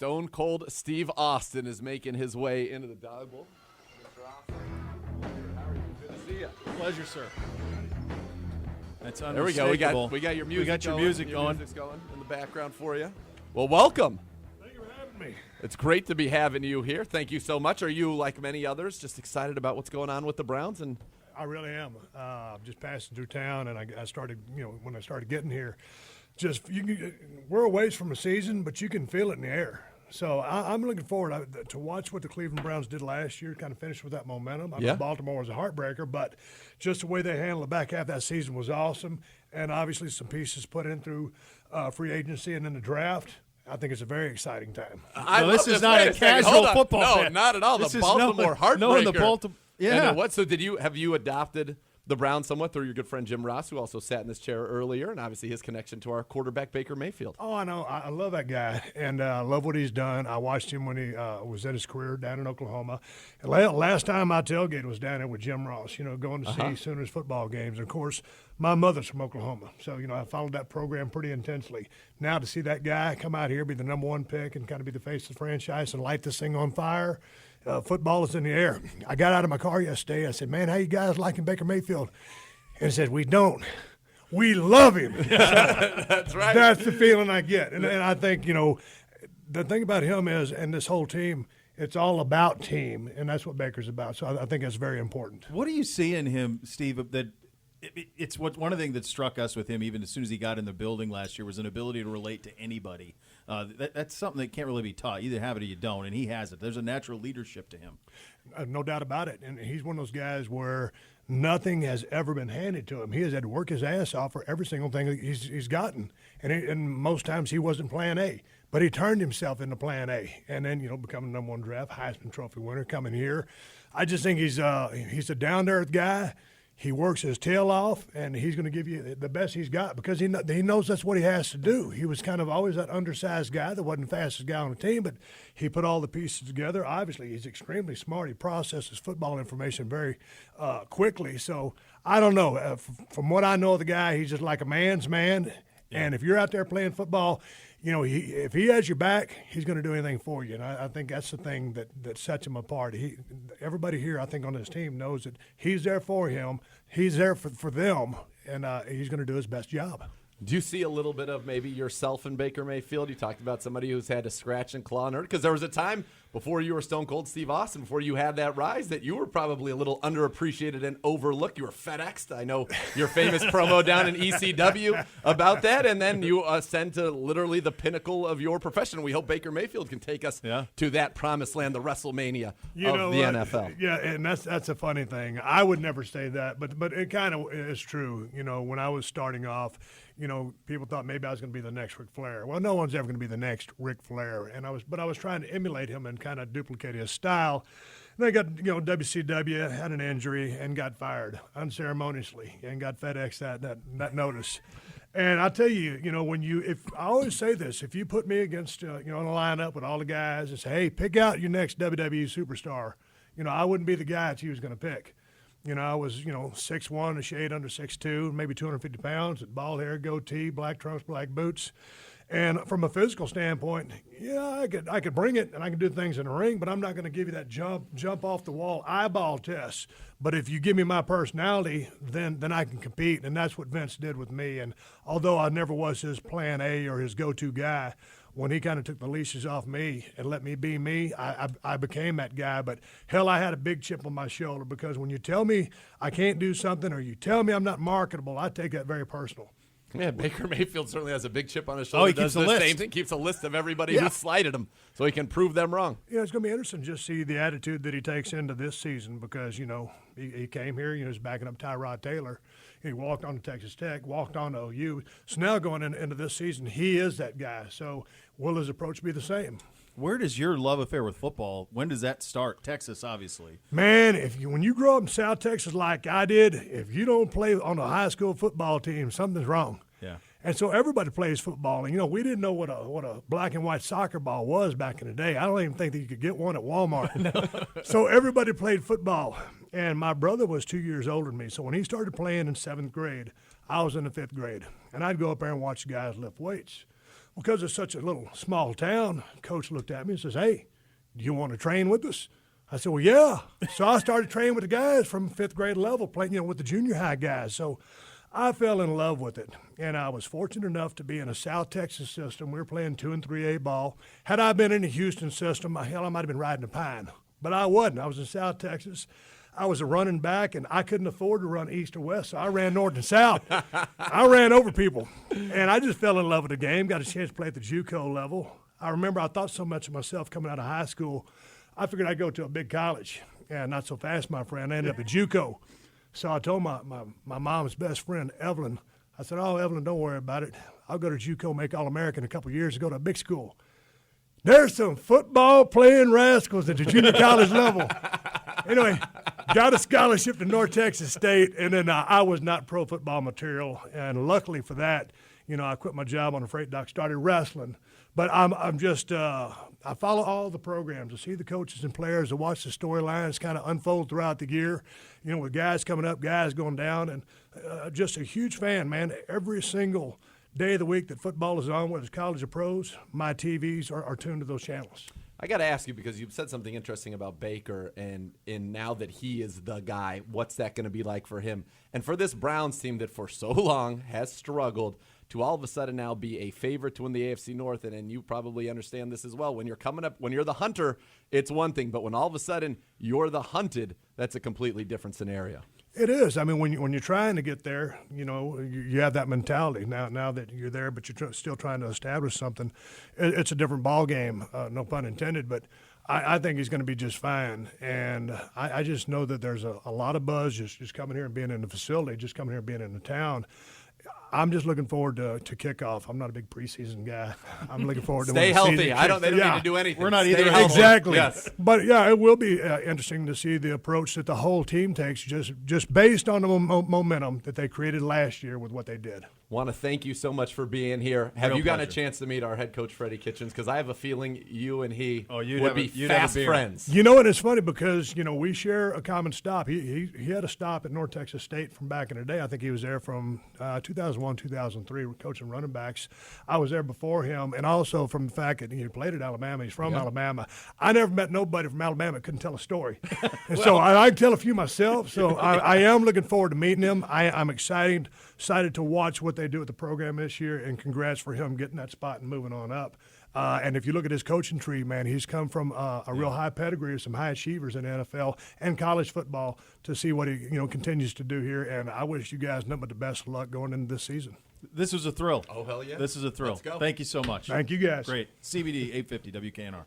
Stone Cold Steve Austin is making his way into the dog bowl. Mr. Austin, how are you? Good to see you. Pleasure, sir. That's There we go. We got your music. We got your music going. Music's going in the background for you. Well, welcome. Thank you for having me. It's great to be having you here. Thank you so much. Are you, like many others, just excited about what's going on with the Browns? And I really am. Just passing through town, and I started, when I started getting here, we're a ways from a season, but you can feel it in the air. So I'm looking forward to watch what the Cleveland Browns did last year, kind of finish with that momentum. I know Baltimore was a heartbreaker, but just the way they handled the back half of that season was awesome. And obviously some pieces put in through free agency and then the draft. I think it's a very exciting time. This is not a casual football No, fan. not at all. This the is Baltimore heartbreaker. No, the Baltimore. Yeah. And what? So have you adopted the Browns somewhat through your good friend Jim Ross, who also sat in this chair earlier, and obviously his connection to our quarterback Baker Mayfield? Oh, I know. I love that guy, and I love what he's done. I watched him when he was at his career down in Oklahoma. And last time I tailgated was down there with Jim Ross, going to see Sooners football games. And, of course, my mother's from Oklahoma, so, I followed that program pretty intensely. Now to see that guy come out here, be the number one pick, and kind of be the face of the franchise and light this thing on fire, football is in the air. I got out of my car yesterday. I said, man, how you guys liking Baker Mayfield? And he said, we don't. We love him. That's right. That's the feeling I get. And I think, the thing about him is, and this whole team, it's all about team, and that's what Baker's about. So I think that's very important. What do you see in him, Steve, that it's one of the things that struck us with him, even as soon as he got in the building last year, was an ability to relate to anybody. That's something that can't really be taught. You either have it or you don't, and he has it. There's a natural leadership to him. No doubt about it. And he's one of those guys where nothing has ever been handed to him. He has had to work his ass off for every single thing that he's gotten. And most times he wasn't plan A. But he turned himself into plan A. And then, becoming the number one draft, Heisman Trophy winner, coming here. I just think he's a down-to-earth guy. He works his tail off, and he's going to give you the best he's got because he knows that's what he has to do. He was kind of always that undersized guy that wasn't the fastest guy on the team, but he put all the pieces together. Obviously, he's extremely smart. He processes football information very quickly. So I don't know. From what I know of the guy, he's just like a man's man. Yeah. And if you're out there playing football, if he has your back, he's going to do anything for you. And I think that's the thing that sets him apart. Everybody here, I think, on this team knows that he's there for him. He's there for them, and he's going to do his best job. Do you see a little bit of maybe yourself in Baker Mayfield? You talked about somebody who's had to scratch and claw and hurt, because there was a time before you were Stone Cold Steve Austin, before you had that rise, that you were probably a little underappreciated and overlooked. You were FedExed. I know your famous promo down in ECW about that, and then you ascend to literally the pinnacle of your profession. We hope Baker Mayfield can take us to that promised land, the WrestleMania of the NFL. Yeah, and that's a funny thing. I would never say that, but it kind of is true. When I was starting off, people thought maybe I was going to be the next Ric Flair. Well, no one's ever going to be the next Ric Flair, but I was trying to emulate him and kind of duplicate his style. And I got, WCW, had an injury, and got fired unceremoniously, and got FedEx that notice. And I tell you, I always say this, if you put me against, in a lineup with all the guys and say, hey, pick out your next WWE superstar, I wouldn't be the guy that you was going to pick. I was, 6'1", a shade under 6'2", maybe 250 pounds, with bald hair, goatee, black trunks, black boots. And from a physical standpoint, I could bring it and I can do things in the ring, but I'm not going to give you that jump off the wall eyeball test. But if you give me my personality, then I can compete, and that's what Vince did with me. And although I never was his plan A or his go-to guy, when he kind of took the leashes off me and let me be me, I became that guy. But, hell, I had a big chip on my shoulder because when you tell me I can't do something or you tell me I'm not marketable, I take that very personal. Yeah, Baker Mayfield certainly has a big chip on his shoulder. He keeps a list. Same thing, keeps a list of everybody who slighted him so he can prove them wrong. It's going to be interesting to just see the attitude that he takes into this season because, he came here, he's backing up Tyrod Taylor. He walked on to Texas Tech, walked on to OU. So now going into this season, he is that guy. So will his approach be the same? Where does your love affair with football, when does that start? Texas, obviously. Man, when you grow up in South Texas like I did, if you don't play on a high school football team, something's wrong. Yeah. And so everybody plays football. And, we didn't know what a black and white soccer ball was back in the day. I don't even think that you could get one at Walmart. No. So everybody played football. And my brother was 2 years older than me. So when he started playing in 7th grade, I was in the 5th grade. And I'd go up there and watch the guys lift weights. Because it's such a little small town, Coach looked at me and says, "Hey, do you want to train with us?" I said, "Well, yeah." So I started training with the guys from 5th grade level, playing, with the junior high guys. So I fell in love with it, and I was fortunate enough to be in a South Texas system. We were playing 2 and 3A ball. Had I been in the Houston system, hell, I might have been riding a pine. But I wasn't. I was in South Texas. I was a running back, and I couldn't afford to run east or west, so I ran north and south. I ran over people, and I just fell in love with the game, got a chance to play at the JUCO level. I remember I thought so much of myself coming out of high school, I figured I'd go to a big college. And not so fast, my friend. I ended up at JUCO. So I told my mom's best friend, Evelyn, I said, "Oh, Evelyn, don't worry about it. I'll go to JUCO, make All-American in a couple of years, and go to a big school." There's some football-playing rascals at the junior college level. Anyway, got a scholarship to North Texas State, and then I was not pro football material. And luckily for that, I quit my job on a freight dock, started wrestling. But I'm just I follow all the programs. I see the coaches and players. I watch the storylines kind of unfold throughout the year, with guys coming up, guys going down, and just a huge fan, man. Every single day of the week that football is on, whether it's college or pros, my TVs are tuned to those channels. I got to ask you, because you've said something interesting about Baker, and now that he is the guy, what's that going to be like for him? And for this Browns team that for so long has struggled to all of a sudden now be a favorite to win the AFC North, and you probably understand this as well. When you're coming up, when you're the hunter, it's one thing, but when all of a sudden you're the hunted, that's a completely different scenario. It is. I mean, when you're trying to get there, you have that mentality. Now that you're there, but you're still trying to establish something, it's a different ball game, no pun intended, but I think he's going to be just fine. And I just know that there's a lot of buzz just coming here and being in the facility, just coming here and being in the town. I'm just looking forward to kickoff. I'm not a big preseason guy. I'm looking forward to Stay when the healthy. season They don't kicks. need to do anything. We're not Stay either. healthy. Exactly. Yes. But, yeah, it will be interesting to see the approach that the whole team takes just based on the momentum that they created last year with what they did. Want to thank you so much for being here. Have Real you gotten a pleasure. chance to meet our head coach, Freddie Kitchens? Because I have a feeling you and he you'd would be have a fast beer. friends. And it's funny because, we share a common stop. He had a stop at North Texas State from back in the day. I think he was there from 2001, 2003, coaching running backs. I was there before him, and also from the fact that he played at Alabama. He's from Alabama. I never met nobody from Alabama that couldn't tell a story. And so I can tell a few myself. So I am looking forward to meeting him. I'm excited to watch what they do with the program this year, and congrats for him getting that spot and moving on up. And if you look at his coaching tree, man, he's come from a real high pedigree of some high achievers in the NFL and college football to see what he continues to do here. And I wish you guys nothing but the best of luck going into this season. This was a thrill. Oh, hell yeah. This is a thrill. Let's go. Thank you so much. Thank you guys. Great. CBD 850 WKNR.